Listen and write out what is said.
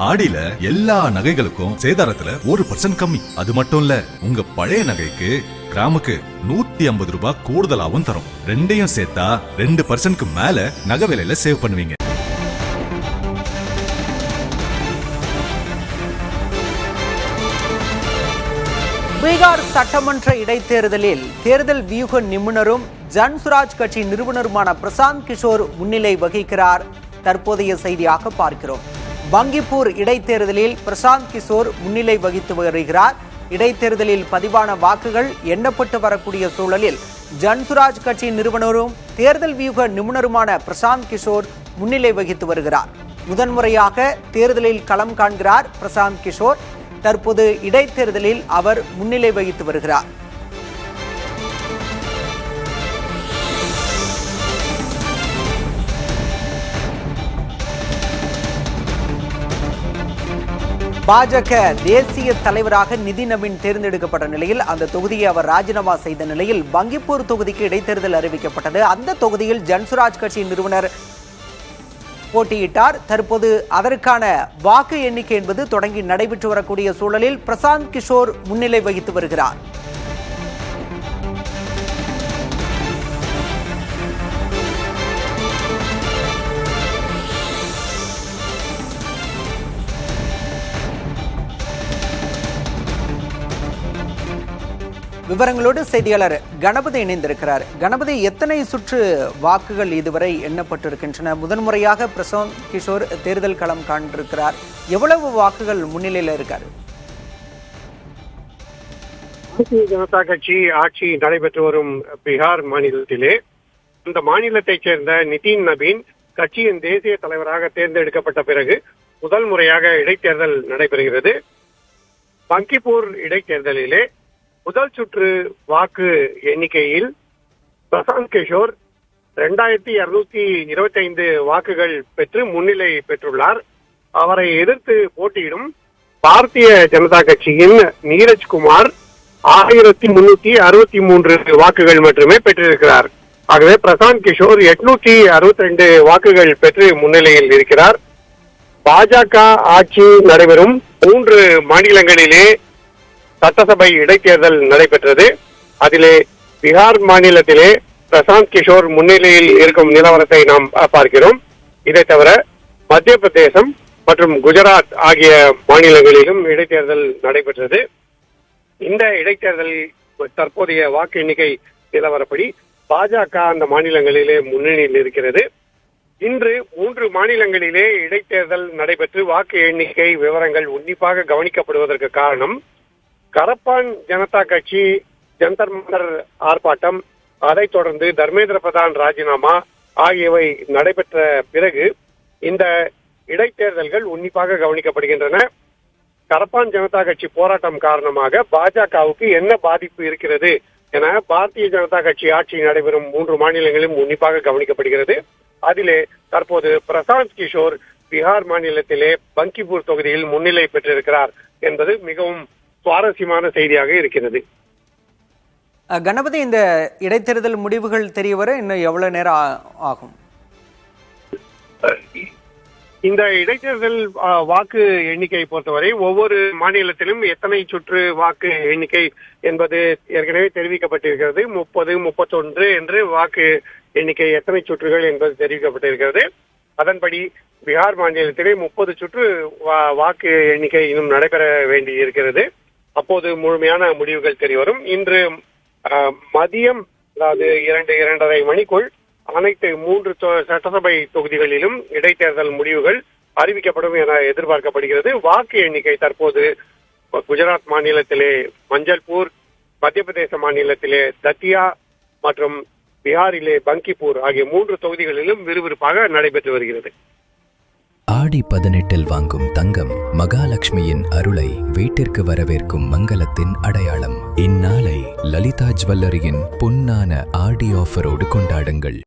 ஆடியில எல்லா நகைகளுக்கும் சேதாரத்துல 1% கம்மி. அது மட்டும் இல்ல, உங்க பழைய நகைக்கு கிராமுக்கு 150 ரூபாய் கூடுதலாவும் தரும். ரெண்டையும் சேர்த்தா 2% மேல நகை விலையில சேவ் பண்ணுவீங்க. பீகார் சட்டமன்ற இடைத்தேர்தலில் தேர்தல் வியூக நிபுணரும் ஜன்சுராஜ் கட்சி நிறுவனருமான பிரசாந்த் கிஷோர் முன்னிலை வகிக்கிறார். தற்போதைய செய்தியாக பார்க்கிறோம். பங்கிப்பூர் இடைத்தேர்தலில் பிரசாந்த் கிஷோர் முன்னிலை வகித்து வருகிறார். இடைத்தேர்தலில் பதிவான வாக்குகள் எண்ணப்பட்டு வரக்கூடிய சூழலில் ஜன்சுராஜ் கட்சி நிறுவனரும் தேர்தல் வியூக நிபுணருமான பிரசாந்த் கிஷோர் முன்னிலை வகித்து வருகிறார். முதன்முறையாக தேர்தலில் களம் காண்கிறார் பிரசாந்த் கிஷோர். தற்போது இடைத்தேர்தலில் அவர் முன்னிலை வகித்து வருகிறார். பாஜக தேசிய தலைவராக நிதின் நவீன் தேர்ந்தெடுக்கப்பட்ட நிலையில் அந்த தொகுதியை அவர் ராஜினாமா செய்த நிலையில் பங்கிப்பூர் தொகுதிக்கு இடைத்தேர்தல் அறிவிக்கப்பட்டது. அந்த தொகுதியில் ஜன்சுராஜ் கட்சி நிறுவனர் போட்டியிட்டார். தற்போது அதற்கான வாக்கு எண்ணிக்கை என்பது தொடங்கி நடைபெற்று வரக்கூடிய சூழலில் பிரசாந்த் கிஷோர் முன்னிலை வகித்து வருகிறார். விவரங்களோடு செய்தியாளர் கணபதி இணைந்திருக்கிறார். கணபதி, எத்தனை சுற்று வாக்குகள் இதுவரை எண்ணப்பட்டிருக்கின்றன? முதன்முறையாக பிரசாந்த் கிஷோர் தேர்தல் களம் காண்டிருக்கிறார். எவ்வளவு வாக்குகள் முன்னிலையில் இருக்காரு? பாரதிய ஜனதா கட்சி ஆட்சி நடைபெற்று வரும் பீகார் மாநிலத்திலே இந்த மாநிலத்தைச் சேர்ந்த நிதின் நவீன் கட்சியின் தேசிய தலைவராக தேர்ந்தெடுக்கப்பட்ட பிறகு முதல் முறையாக இடைத்தேர்தல் நடைபெறுகிறது. பங்கிப்பூர் இடைத்தேர்தலிலே முதல் சுற்று வாக்கு எண்ணிக்கையில் பிரசாந்த் கிஷோர் 2225 வாக்குகள் பெற்று முன்னிலை பெற்றுள்ளார். அவரை எதிர்த்து போட்டியிடும் பாரதிய ஜனதா கட்சியின் நீரஜ்குமார் 1363 வாக்குகள் மட்டுமே பெற்றிருக்கிறார். ஆகவே பிரசாந்த் கிஷோர் 862 வாக்குகள் பெற்று முன்னிலையில் இருக்கிறார். பாஜக ஆட்சி நடைபெறும் 3 மாநிலங்களிலே சட்டசபை இடைத்தேர்தல் நடைபெற்றது. அதிலே பீகார் மாநிலத்திலே பிரசாந்த் கிஷோர் முன்னிலையில் இருக்கும் நிலவரத்தை நாம் பார்க்கிறோம். இதை தவிர மத்திய பிரதேசம் மற்றும் குஜராத் ஆகிய மாநிலங்களிலும் இடைத்தேர்தல் நடைபெற்றது. இந்த இடைத்தேர்தலில் தற்போதைய வாக்கு எண்ணிக்கை நிலவரப்படி பாஜக அந்த மாநிலங்களிலே முன்னணியில் இருக்கிறது. இன்று 3 மாநிலங்களிலே இடைத்தேர்தல் நடைபெற்று வாக்கு எண்ணிக்கை விவரங்கள் உன்னிப்பாக கவனிக்கப்படுவதற்கு காரணம், கரப்பான் ஜனதா கட்சி ஜந்தர் மந்தர் ஆர்ப்பாட்டம், அதைத் தொடர்ந்து தர்மேந்திர பிரதான் ராஜினாமா ஆகியவை நடைபெற்ற பிறகு இந்த இடைத்தேர்தல்கள் உன்னிப்பாக கவனிக்கப்படுகின்றன. கரப்பான் ஜனதா கட்சி போராட்டம் காரணமாக பாஜகவுக்கு என்ன பாதிப்பு இருக்கிறது என பாரதிய ஜனதா கட்சி ஆட்சி நடைபெறும் 3 மாநிலங்களிலும் உன்னிப்பாக கவனிக்கப்படுகிறது. அதிலே தற்போது பிரசாந்த் கிஷோர் பீகார் மாநிலத்திலே பங்கிப்பூர் தொகுதியில் முன்னிலை பெற்றிருக்கிறார் என்பது மிகவும் சுவாரஸ்யமான செய்தியாக இருக்கிறது. கணபதி, இந்த இடைத்தேர்தல் முடிவுகள் தெரியவர இன்னும் எவ்வளவு நேரம் ஆகும்? இந்த இடைத்தேர்தல் வாக்கு எண்ணிக்கை பொறுத்தவரை ஒவ்வொரு மாநிலத்திலும் எத்தனை சுற்று வாக்கு எண்ணிக்கை என்பது ஏற்கனவே தெரிவிக்கப்பட்டிருக்கிறது. 30, 31 என்று வாக்கு எண்ணிக்கை எத்தனை சுற்றுகள் என்பது தெரிவிக்கப்பட்டிருக்கிறது. அதன்படி பீகார் மாநிலத்திலே 30 சுற்று வாக்கு எண்ணிக்கை இன்னும் நடைபெற வேண்டி இருக்கிறது. அப்போது முழுமையான முடிவுகள் தெரியவரும். இன்று மதியம், அதாவது 2-2:30 மணிக்குள் அனைத்து 3 சட்டசபை தொகுதிகளிலும் இடைத்தேர்தல் முடிவுகள் அறிவிக்கப்படும் என எதிர்பார்க்கப்படுகிறது. வாக்கு எண்ணிக்கை தற்போது குஜராத் மாநிலத்திலே மஞ்சள்பூர், மத்திய பிரதேச மாநிலத்திலே தத்தியா மற்றும் பீகாரிலே பங்கிப்பூர் ஆகிய 3 தொகுதிகளிலும் விறுவிறுப்பாக நடைபெற்று வருகிறது. ஆடி 18 வாங்கும் தங்கம் மகாலட்சுமியின் அருளை வீட்டிற்கு வரவேற்கும் மங்களத்தின் அடையாளம். இந்நாளை லலிதா ஜுவல்லரியின் பொன்னான ஆடி ஆஃபரோடு கொண்டாடுங்கள்.